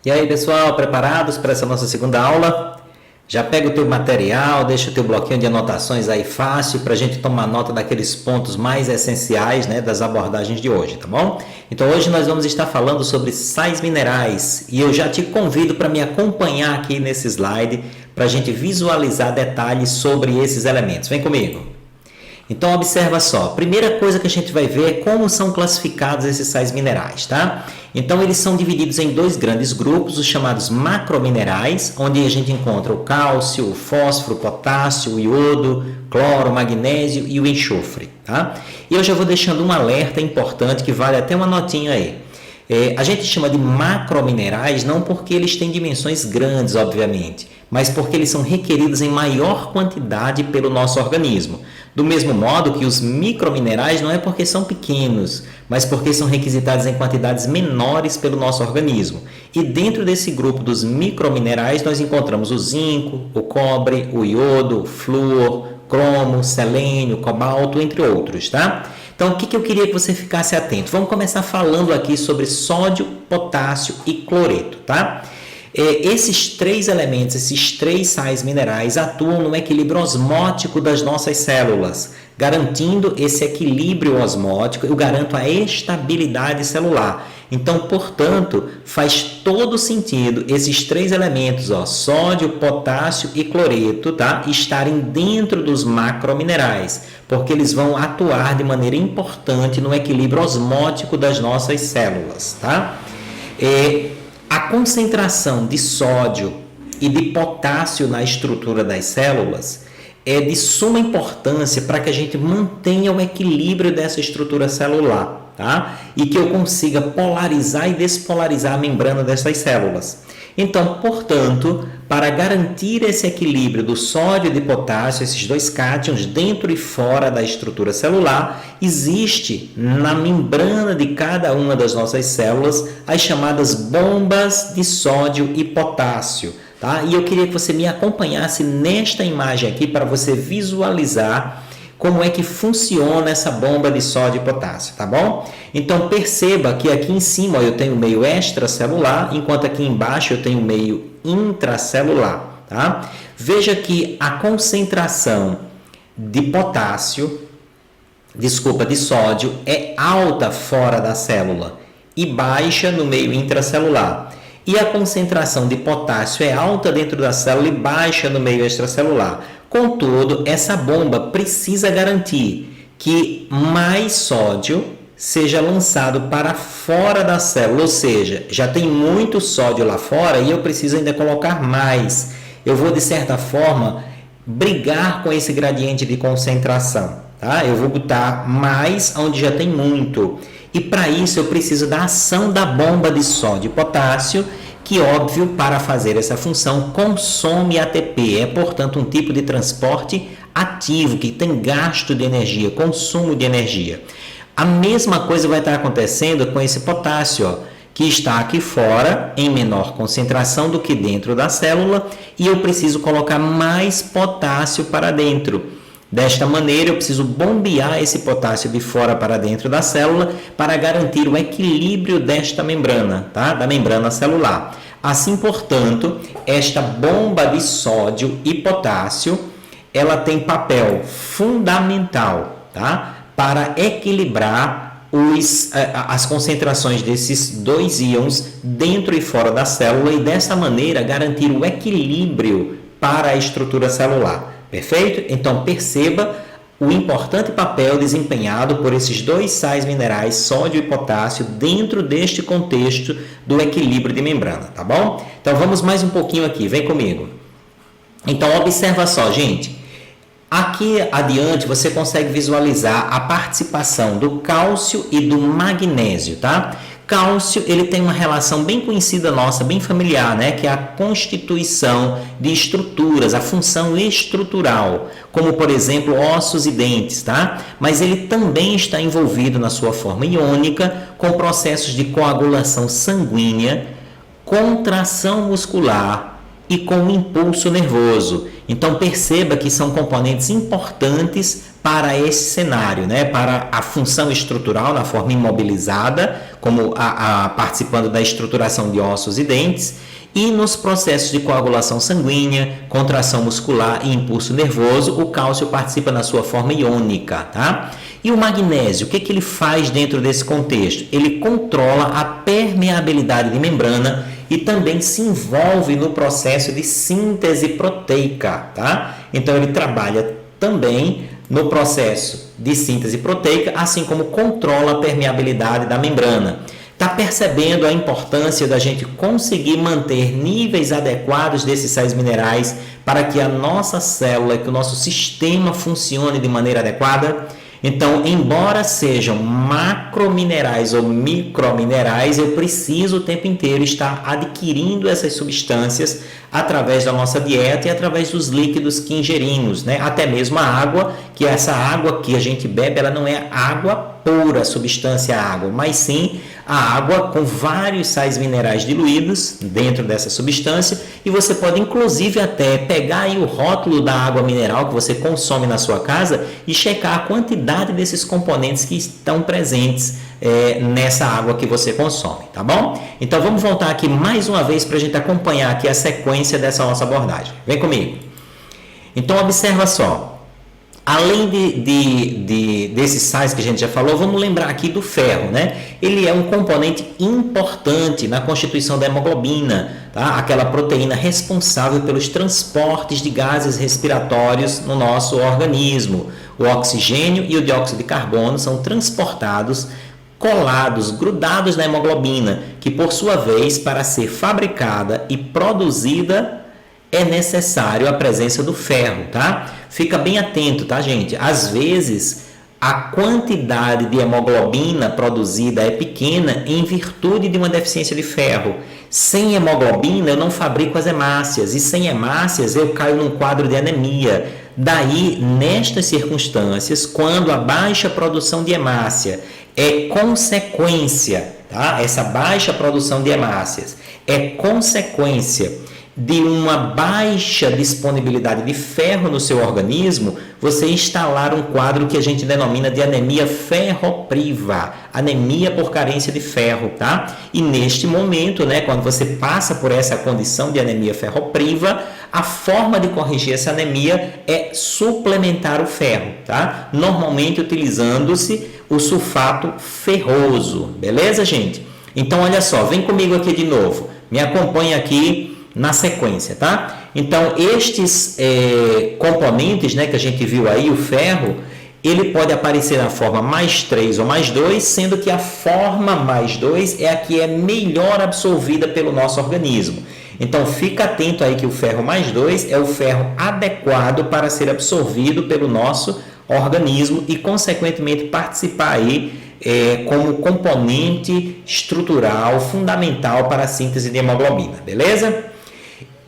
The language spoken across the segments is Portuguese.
E aí, pessoal, preparados para essa nossa segunda aula? Já pega o teu material, deixa o teu bloquinho de anotações aí fácil para a gente tomar nota daqueles pontos mais essenciais, né, das abordagens de hoje, tá bom? Então hoje nós vamos estar falando sobre sais minerais e eu já te convido para me acompanhar aqui nesse slide para a gente visualizar detalhes sobre esses elementos. Vem comigo! Então, observa só, primeira coisa que a gente vai ver é como são classificados esses sais minerais, tá? Então, eles são divididos em dois grandes grupos, os chamados macrominerais, onde a gente encontra o cálcio, o fósforo, o potássio, o iodo, cloro, o magnésio e o enxofre, tá? E eu já vou deixando um alerta importante que vale até uma notinha aí. A gente chama de macrominerais não porque eles têm dimensões grandes, obviamente, mas porque eles são requeridos em maior quantidade pelo nosso organismo. Do mesmo modo que os microminerais não é porque são pequenos, mas porque são requisitados em quantidades menores pelo nosso organismo. E dentro desse grupo dos microminerais nós encontramos o zinco, o cobre, o iodo, o flúor, cromo, selênio, cobalto, entre outros, tá? Então, o que eu queria que você ficasse atento? Vamos começar falando aqui sobre sódio, potássio e cloreto, tá? Esses três elementos, esses três sais minerais atuam no equilíbrio osmótico das nossas células, garantindo esse equilíbrio osmótico. Eu garanto a estabilidade celular. Então, portanto, faz todo sentido esses três elementos, sódio, potássio e cloreto, tá? Estarem dentro dos macrominerais, porque eles vão atuar de maneira importante no equilíbrio osmótico das nossas células, tá? A concentração de sódio e de potássio na estrutura das células é de suma importância para que a gente mantenha o equilíbrio dessa estrutura celular, tá? E que eu consiga polarizar e despolarizar a membrana dessas células. Então, portanto, para garantir esse equilíbrio do sódio e de potássio, esses dois cátions dentro e fora da estrutura celular, existe na membrana de cada uma das nossas células as chamadas bombas de sódio e potássio, tá? E eu queria que você me acompanhasse nesta imagem aqui para você visualizar como é que funciona essa bomba de sódio e potássio, tá bom? Então, perceba que aqui em cima eu tenho o meio extracelular, enquanto aqui embaixo eu tenho o meio intracelular, tá? Veja que a concentração de sódio é alta fora da célula e baixa no meio intracelular. E a concentração de potássio é alta dentro da célula e baixa no meio extracelular. Contudo, essa bomba precisa garantir que mais sódio seja lançado para fora da célula, ou seja, já tem muito sódio lá fora e eu preciso ainda colocar mais. Eu vou, de certa forma, brigar com esse gradiente de concentração, tá? Eu vou botar mais onde já tem muito. E para isso eu preciso da ação da bomba de sódio e potássio, que, óbvio, para fazer essa função consome ATP, é, portanto, um tipo de transporte ativo, que tem gasto de energia, consumo de energia. A mesma coisa vai estar acontecendo com esse potássio, que está aqui fora em menor concentração do que dentro da célula, e eu preciso colocar mais potássio para dentro. Desta maneira, eu preciso bombear esse potássio de fora para dentro da célula para garantir o equilíbrio desta membrana, tá? Da membrana celular. Assim, portanto, esta bomba de sódio e potássio, ela tem papel fundamental, tá? Para equilibrar as concentrações desses dois íons dentro e fora da célula e, dessa maneira, garantir o equilíbrio para a estrutura celular. Perfeito? Então, perceba o importante papel desempenhado por esses dois sais minerais, sódio e potássio, dentro deste contexto do equilíbrio de membrana, tá bom? Então, vamos mais um pouquinho aqui, vem comigo. Então, observa só, gente. Aqui adiante, você consegue visualizar a participação do cálcio e do magnésio, tá? Cálcio, ele tem uma relação bem conhecida nossa, bem familiar, né? Que é a constituição de estruturas, a função estrutural, como, por exemplo, ossos e dentes, tá? Mas ele também está envolvido na sua forma iônica com processos de coagulação sanguínea, contração muscular e com impulso nervoso. Então, perceba que são componentes importantes para esse cenário, né? Para a função estrutural na forma imobilizada, como participando da estruturação de ossos e dentes, e nos processos de coagulação sanguínea, contração muscular e impulso nervoso, o cálcio participa na sua forma iônica, tá? E o magnésio, o que ele faz dentro desse contexto? Ele controla a permeabilidade de membrana e também se envolve no processo de síntese proteica, tá? Então ele trabalha também no processo de síntese proteica, assim como controla a permeabilidade da membrana. Está percebendo a importância da gente conseguir manter níveis adequados desses sais minerais para que a nossa célula, que o nosso sistema funcione de maneira adequada? Então, embora sejam macrominerais ou microminerais, eu preciso o tempo inteiro estar adquirindo essas substâncias através da nossa dieta e através dos líquidos que ingerimos, né? Até mesmo a água, que essa água que a gente bebe, ela não é água pura, substância água, mas sim a água com vários sais minerais diluídos dentro dessa substância, e você pode inclusive até pegar aí o rótulo da água mineral que você consome na sua casa e checar a quantidade desses componentes que estão presentes nessa água que você consome, tá bom? Então vamos voltar aqui mais uma vez para a gente acompanhar aqui a sequência dessa nossa abordagem. Vem comigo. Então observa só. Além desses sais que a gente já falou, vamos lembrar aqui do ferro, né? Ele é um componente importante na constituição da hemoglobina, tá? Aquela proteína responsável pelos transportes de gases respiratórios no nosso organismo. O oxigênio e o dióxido de carbono são transportados colados, grudados na hemoglobina, que por sua vez, para ser fabricada e produzida, é necessário a presença do ferro, tá? Fica bem atento, tá, gente? Às vezes, a quantidade de hemoglobina produzida é pequena em virtude de uma deficiência de ferro. Sem hemoglobina, eu não fabrico as hemácias, e sem hemácias, eu caio num quadro de anemia. Daí, nestas circunstâncias, quando a baixa produção de hemácia é consequência, tá? Essa baixa produção de hemácias é consequência de uma baixa disponibilidade de ferro no seu organismo, você instalar um quadro que a gente denomina de anemia ferropriva, anemia por carência de ferro, tá? E neste momento, né, quando você passa por essa condição de anemia ferropriva, a forma de corrigir essa anemia é suplementar o ferro, tá? Normalmente utilizando-se o sulfato ferroso, beleza, gente? Então, olha só, vem comigo aqui de novo, me acompanha aqui na sequência, tá? Então, estes componentes, né, que a gente viu aí, o ferro, ele pode aparecer na forma mais 3 ou mais 2, sendo que a forma mais 2 é a que é melhor absorvida pelo nosso organismo. Então, fica atento aí que o ferro mais 2 é o ferro adequado para ser absorvido pelo nosso organismo e, consequentemente, participar aí como componente estrutural fundamental para a síntese de hemoglobina, beleza?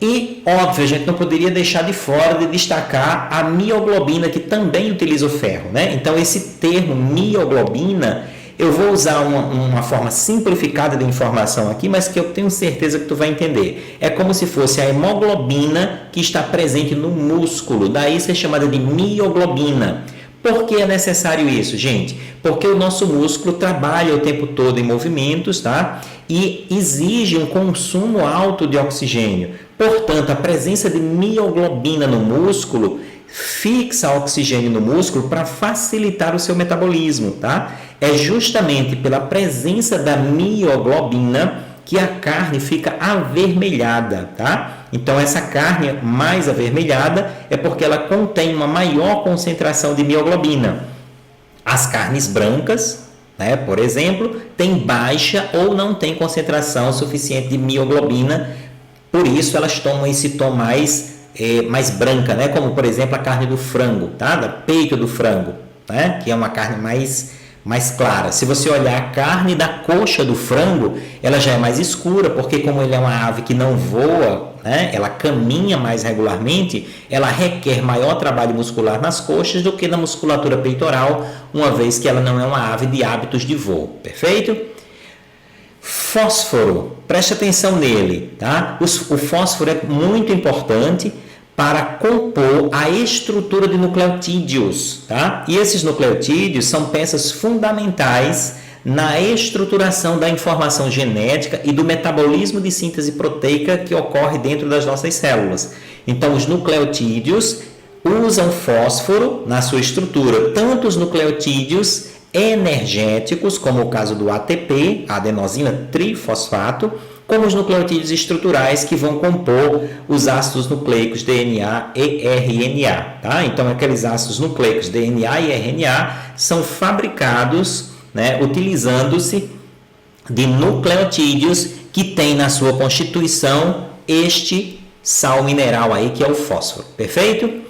E, óbvio, a gente não poderia deixar de fora de destacar a mioglobina, que também utiliza o ferro, né? Então, esse termo mioglobina, eu vou usar uma forma simplificada de informação aqui, mas que eu tenho certeza que tu vai entender. É como se fosse a hemoglobina que está presente no músculo, daí ser chamada de mioglobina. Por que é necessário isso, gente? Porque o nosso músculo trabalha o tempo todo em movimentos, tá? E exige um consumo alto de oxigênio. Portanto, a presença de mioglobina no músculo fixa oxigênio no músculo para facilitar o seu metabolismo, tá? É justamente pela presença da mioglobina que a carne fica avermelhada, tá? Então, essa carne mais avermelhada é porque ela contém uma maior concentração de mioglobina. As carnes brancas, né, por exemplo, têm baixa ou não têm concentração suficiente de mioglobina, por isso elas tomam esse tom mais branca, né? Como, por exemplo, a carne do frango, tá? Do peito do frango, né? Que é uma carne mais clara. Se você olhar a carne da coxa do frango, ela já é mais escura, porque como ele é uma ave que não voa, né? Ela caminha mais regularmente, ela requer maior trabalho muscular nas coxas do que na musculatura peitoral, uma vez que ela não é uma ave de hábitos de voo, perfeito? Fósforo, preste atenção nele, tá? O fósforo é muito importante para compor a estrutura de nucleotídeos, tá? E esses nucleotídeos são peças fundamentais na estruturação da informação genética e do metabolismo de síntese proteica que ocorre dentro das nossas células. Então, os nucleotídeos usam fósforo na sua estrutura, tanto os nucleotídeos energéticos, como o caso do ATP, a adenosina trifosfato, como os nucleotídeos estruturais que vão compor os ácidos nucleicos DNA e RNA. Tá? Então, aqueles ácidos nucleicos DNA e RNA são fabricados, né, utilizando-se de nucleotídeos que têm na sua constituição este sal mineral aí, que é o fósforo. Perfeito?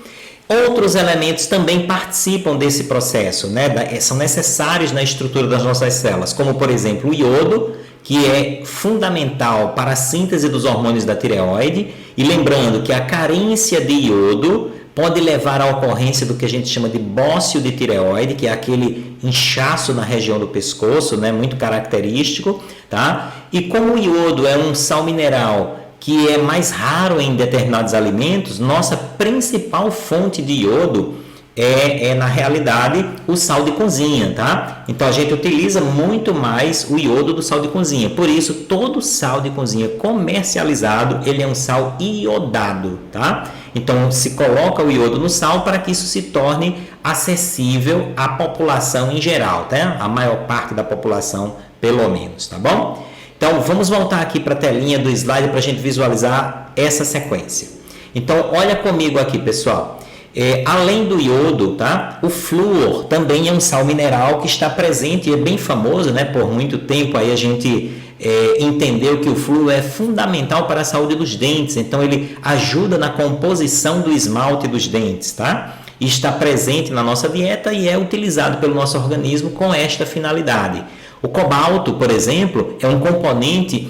Outros elementos também participam desse processo, né? São necessários na estrutura das nossas células, como, por exemplo, o iodo, que é fundamental para a síntese dos hormônios da tireoide. E lembrando que a carência de iodo pode levar à ocorrência do que a gente chama de bócio de tireoide, que é aquele inchaço na região do pescoço, né? Muito característico. Tá? E como o iodo é um sal mineral que é mais raro em determinados alimentos, nossa principal fonte de iodo é na realidade o sal de cozinha, tá? Então a gente utiliza muito mais o iodo do sal de cozinha. Por isso, todo sal de cozinha comercializado, ele é um sal iodado, tá? Então se coloca o iodo no sal para que isso se torne acessível à população em geral, tá? A maior parte da população, pelo menos, tá bom? Então, vamos voltar aqui para a telinha do slide para a gente visualizar essa sequência. Então, olha comigo aqui, pessoal. Além do iodo, tá? O flúor também é um sal mineral que está presente e é bem famoso, né? Por muito tempo aí a gente entendeu que o flúor é fundamental para a saúde dos dentes. Então, ele ajuda na composição do esmalte dos dentes, tá? E está presente na nossa dieta e é utilizado pelo nosso organismo com esta finalidade. O cobalto, por exemplo, é um componente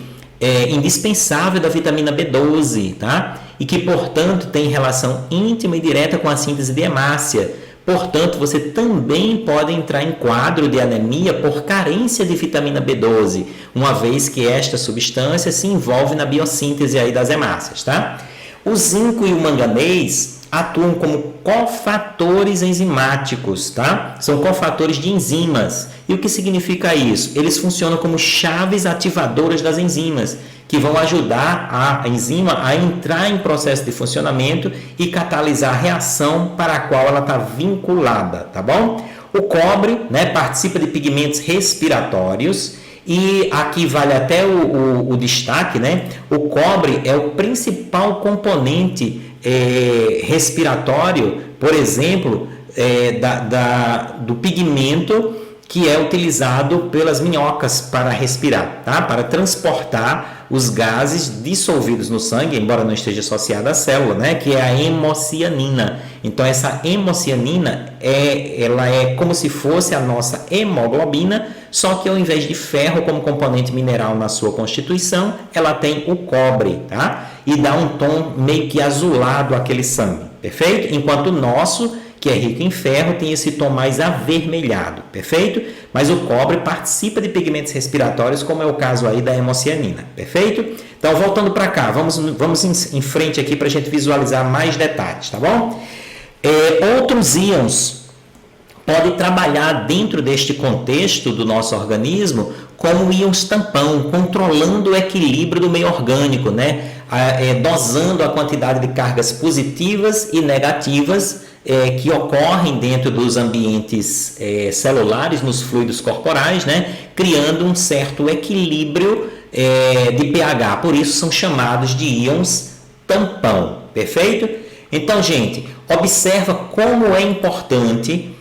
indispensável da vitamina B12, tá? E que, portanto, tem relação íntima e direta com a síntese de hemácia. Portanto, você também pode entrar em quadro de anemia por carência de vitamina B12, uma vez que esta substância se envolve na biossíntese aí das hemácias, tá? O zinco e o manganês atuam como cofatores enzimáticos, tá? São cofatores de enzimas. E o que significa isso? Eles funcionam como chaves ativadoras das enzimas, que vão ajudar a enzima a entrar em processo de funcionamento e catalisar a reação para a qual ela está vinculada, tá bom? O cobre, né, participa de pigmentos respiratórios. E aqui vale até o destaque, né? O cobre é o principal componente respiratório, por exemplo, do pigmento que é utilizado pelas minhocas para respirar, tá? Para transportar os gases dissolvidos no sangue, embora não esteja associado à célula, né? Que é a hemocianina. Então, essa hemocianina ela é como se fosse a nossa hemoglobina, só que ao invés de ferro como componente mineral na sua constituição, ela tem o cobre, tá? E dá um tom meio que azulado àquele sangue, perfeito? Enquanto o nosso, que é rico em ferro, tem esse tom mais avermelhado, perfeito? Mas o cobre participa de pigmentos respiratórios, como é o caso aí da hemocianina, perfeito? Então, voltando para cá, vamos em frente aqui para a gente visualizar mais detalhes, tá bom? Outros íons podem trabalhar dentro deste contexto do nosso organismo como íons tampão, controlando o equilíbrio do meio orgânico, né? Dosando a quantidade de cargas positivas e negativas que ocorrem dentro dos ambientes celulares, nos fluidos corporais, né? Criando um certo equilíbrio de pH. Por isso são chamados de íons tampão, perfeito? Então, gente, observa como é importante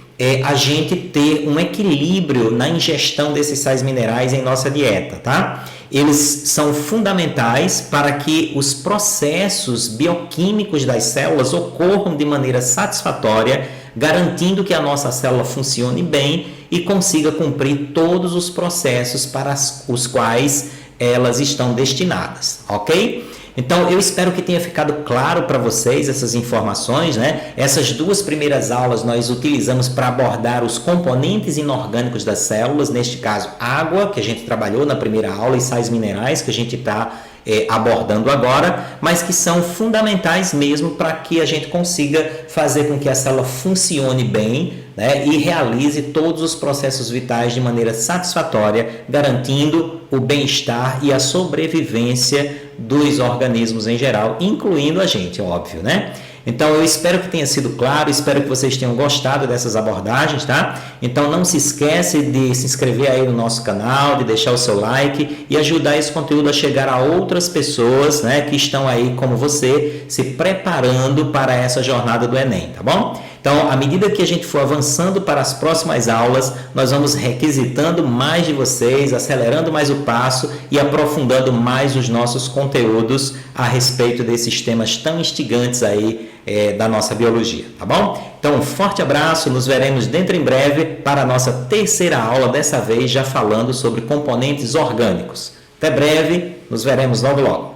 a gente ter um equilíbrio na ingestão desses sais minerais em nossa dieta, tá? Eles são fundamentais para que os processos bioquímicos das células ocorram de maneira satisfatória, garantindo que a nossa célula funcione bem e consiga cumprir todos os processos para os quais elas estão destinadas, ok? Então, eu espero que tenha ficado claro para vocês essas informações, né? Essas duas primeiras aulas nós utilizamos para abordar os componentes inorgânicos das células, neste caso, água, que a gente trabalhou na primeira aula, e sais minerais, que a gente está abordando agora, mas que são fundamentais mesmo para que a gente consiga fazer com que a célula funcione bem, né, e realize todos os processos vitais de maneira satisfatória, garantindo o bem-estar e a sobrevivência dos organismos em geral, incluindo a gente, óbvio, né? Então eu espero que tenha sido claro, espero que vocês tenham gostado dessas abordagens, tá? Então não se esquece de se inscrever aí no nosso canal, de deixar o seu like e ajudar esse conteúdo a chegar a outras pessoas, né, que estão aí como você, se preparando para essa jornada do Enem, tá bom? Então, à medida que a gente for avançando para as próximas aulas, nós vamos requisitando mais de vocês, acelerando mais o passo e aprofundando mais os nossos conteúdos a respeito desses temas tão instigantes aí da nossa biologia, tá bom? Então, um forte abraço, nos veremos dentro em breve para a nossa terceira aula, dessa vez já falando sobre componentes orgânicos. Até breve, nos veremos logo logo.